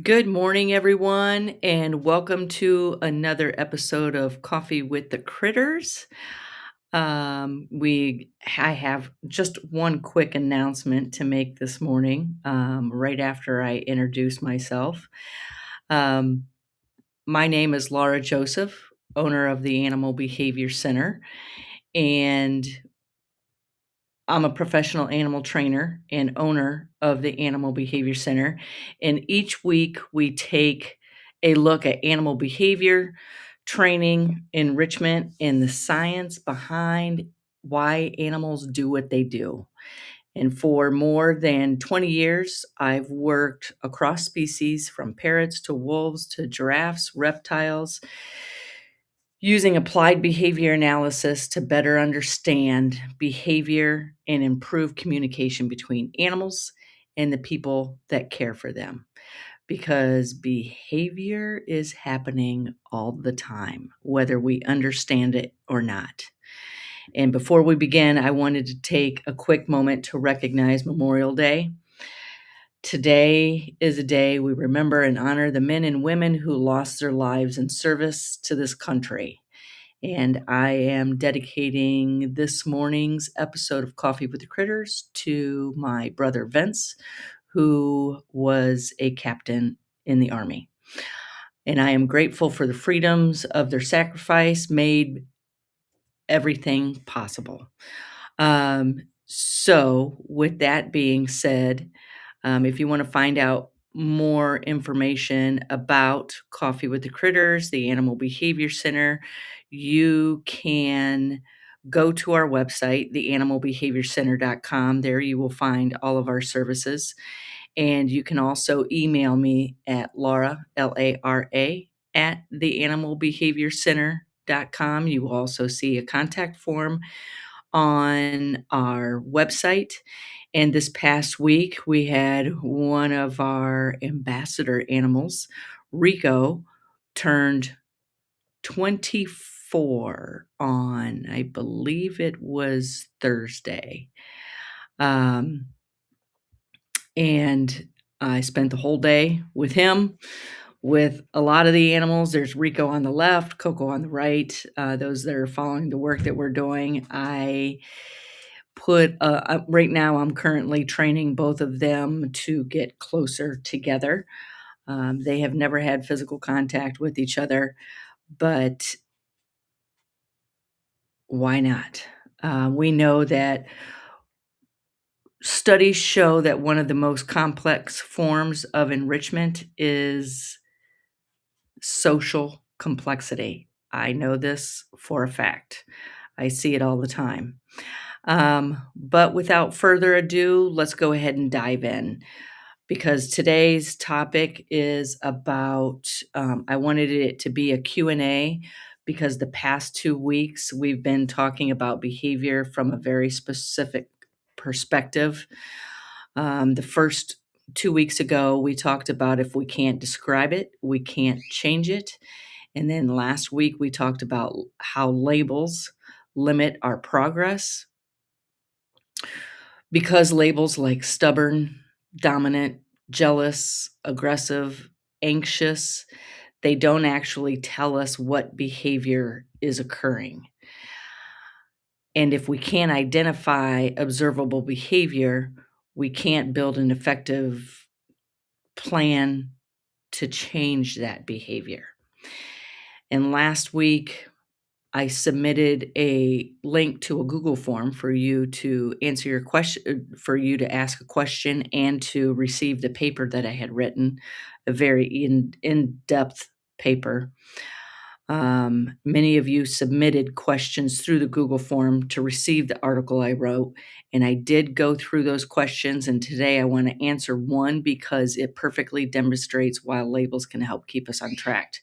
Good morning, everyone, and welcome to another episode of Coffee with the Critters. I have just one quick announcement to make this morning, right after I introduce myself. Um, my name is Laura Joseph, owner of the Animal Behavior Center, and I'm a professional animal trainer and owner of the Animal Behavior Center. And each week we take a look at animal behavior, training, enrichment, and the science behind why animals do what they do. And for more than 20 years, I've worked across species from parrots to wolves to giraffes, reptiles, using applied behavior analysis to better understand behavior and improve communication between animals and the people that care for them. Because behavior is happening all the time, whether we understand it or not. And before we begin, I wanted to take a quick moment to recognize Memorial Day. Today is a day we remember and honor the men and women who lost their lives in service to this country. And I am dedicating this morning's episode of Coffee with the Critters to my brother Vince, who was a captain in the Army. And I am grateful for the freedoms of their sacrifice made everything possible. So, with that being said, if you want to find out more information about Coffee with the Critters, the Animal Behavior Center, you can go to our website, theanimalbehaviorcenter.com. There you will find all of our services. And you can also email me at Laura, Lara, at theanimalbehaviorcenter.com. You will also see a contact form on our website. And this past week, we had one of our ambassador animals, Rico, turned 24 on, I believe it was Thursday. And I spent the whole day with him, with a lot of the animals. There's Rico on the left, Coco on the right, those that are following the work that we're doing. I put right now I'm currently training both of them to get closer together. They have never had physical contact with each other, but why not? We know that studies show that one of the most complex forms of enrichment is social complexity. I know this for a fact. I see it all the time. But without further ado, let's go ahead and dive in, because today's topic is about, I wanted it to be a Q&A, because the past 2 weeks we've been talking about behavior from a very specific perspective. The first 2 weeks ago, we talked about if we can't describe it, we can't change it. And then last week, we talked about how labels limit our progress, because labels like stubborn, dominant, jealous, aggressive, anxious, they don't actually tell us what behavior is occurring. And if we can't identify observable behavior, we can't build an effective plan to change that behavior. And last week, I submitted a link to a Google form for you to answer your question, for you to ask a question and to receive the paper that I had written, a very in-depth paper. Many of you submitted questions through the Google form to receive the article I wrote, and I did go through those questions, and today I want to answer one because it perfectly demonstrates why labels can help keep us on track.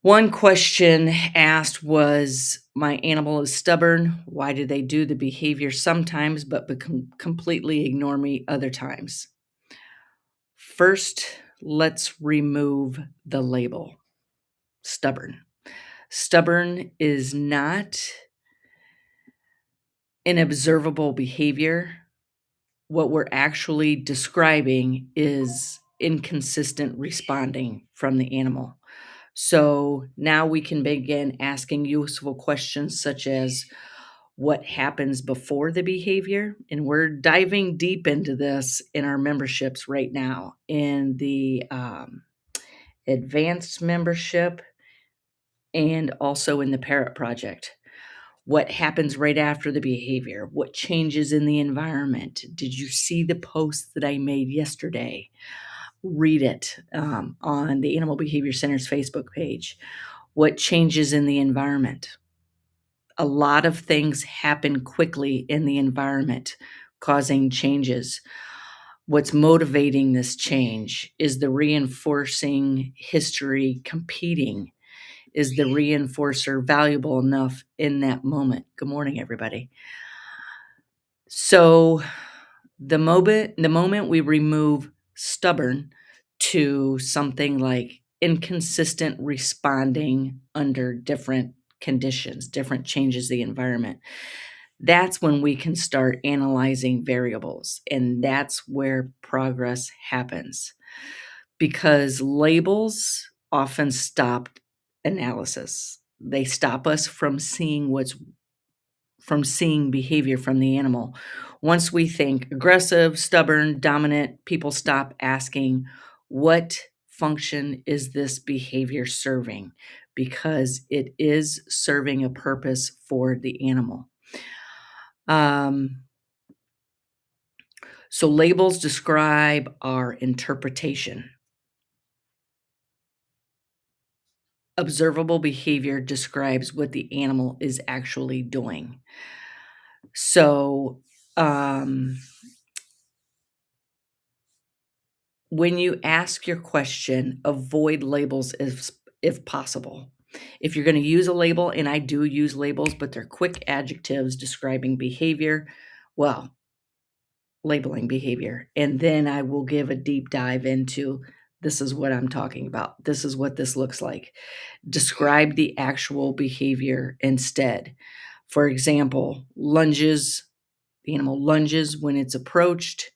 One question asked was, my animal is stubborn. Why do they do the behavior sometimes but completely ignore me other times? First, let's remove the label. Stubborn. Stubborn is not an observable behavior. What we're actually describing is inconsistent responding from the animal. So now we can begin asking useful questions such as what happens before the behavior. And we're diving deep into this in our memberships right now in the advanced membership and also in the Parrot Project. What happens right after the behavior? What changes in the environment? Did you see the post that I made yesterday? Read it on the Animal Behavior Center's Facebook page. What changes in the environment? A lot of things happen quickly in the environment, causing changes. What's motivating this change? Is the reinforcing history competing? Is the reinforcer valuable enough in that moment? Good morning, everybody. So the moment we remove stubborn to something like inconsistent responding under different conditions, different changes the environment, that's when we can start analyzing variables. And that's where progress happens because labels often stop analysis. They stop us from seeing behavior from the animal. Once we think aggressive, stubborn, dominant, people stop asking, what function is this behavior serving? Because it is serving a purpose for the animal. So labels describe our interpretation. Observable behavior describes what the animal is actually doing. So, when you ask your question, avoid labels if possible. If you're going to use a label, and I do use labels, but they're quick adjectives describing behavior, well, labeling behavior. And then I will give a deep dive into this is what I'm talking about. This is what this looks like. Describe the actual behavior instead. For example, lunges, the animal lunges when it's approached.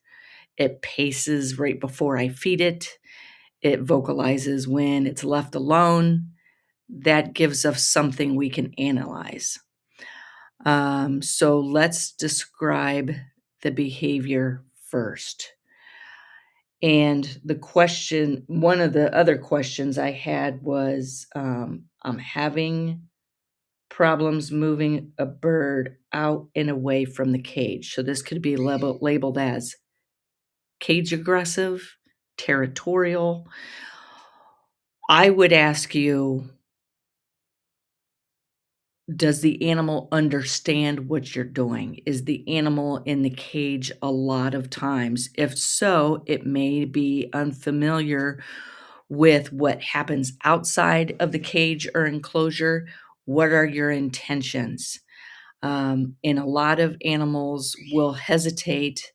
It paces right before I feed it. It vocalizes when it's left alone. That gives us something we can analyze. So let's describe the behavior first. And one of the other questions I had was I'm having problems moving a bird out and away from the cage. So this could be labeled as cage aggressive, territorial. I would ask you, does the animal understand what you're doing? Is the animal in the cage a lot of times? If so, it may be unfamiliar with what happens outside of the cage or enclosure. What are your intentions? And a lot of animals will hesitate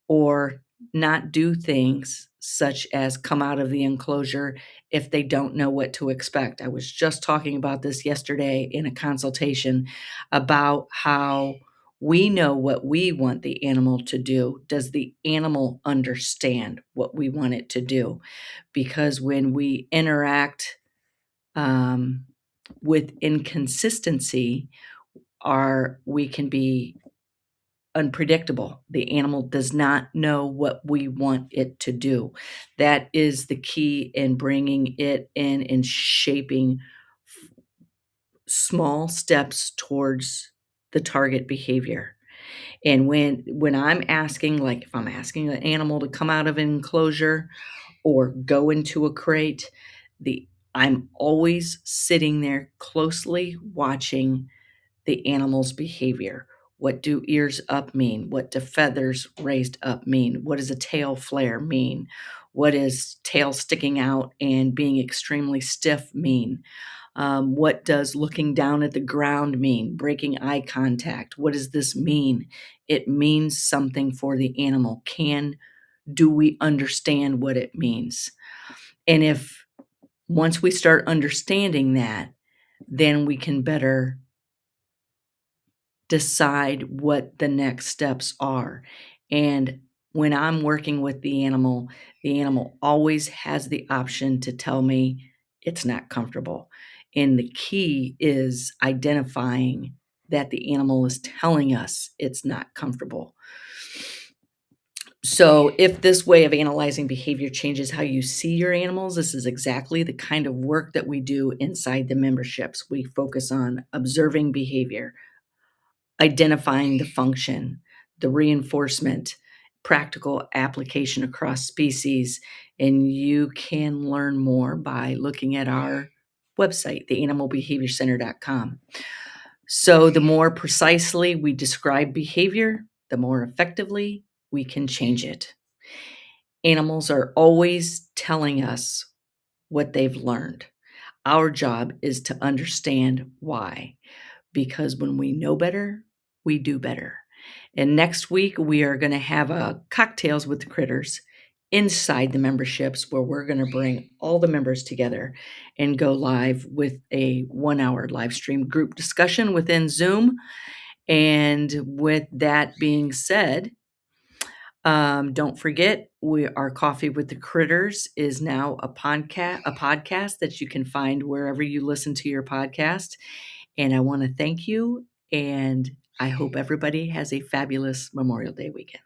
or not do things such as come out of the enclosure if they don't know what to expect. I was just talking about this yesterday in a consultation about how we know what we want the animal to do. Does the animal understand what we want it to do? Because when we interact with inconsistency, we can be unpredictable. The animal does not know what we want it to do. That is the key in bringing it in and shaping small steps towards the target behavior. And when I'm asking, like if I'm asking an animal to come out of an enclosure or go into a crate, I'm always sitting there closely watching the animal's behavior. What do ears up mean? What do feathers raised up mean? What does a tail flare mean? What does tail sticking out and being extremely stiff mean? What does looking down at the ground mean? Breaking eye contact. What does this mean? It means something for the animal. Do we understand what it means? And if once we start understanding that, then we can better decide what the next steps are. And When I'm working with the animal always has the option to tell me it's not comfortable. And the key is identifying that the animal is telling us it's not comfortable. So, if this way of analyzing behavior changes how you see your animals, this is exactly the kind of work that we do inside the memberships. We focus on observing behavior, identifying the function, the reinforcement, practical application across species, and you can learn more by looking at our website, theanimalbehaviorcenter.com. So, the more precisely we describe behavior, the more effectively we can change it. Animals are always telling us what they've learned. Our job is to understand why, because when we know better, we do better. And next week, we are going to have a cocktails with the critters inside the memberships where we're going to bring all the members together and go live with a 1 hour live stream group discussion within Zoom. And with that being said, don't forget, our Coffee with the Critters is now a podcast that you can find wherever you listen to your podcast. And I want to thank you, and I hope everybody has a fabulous Memorial Day weekend.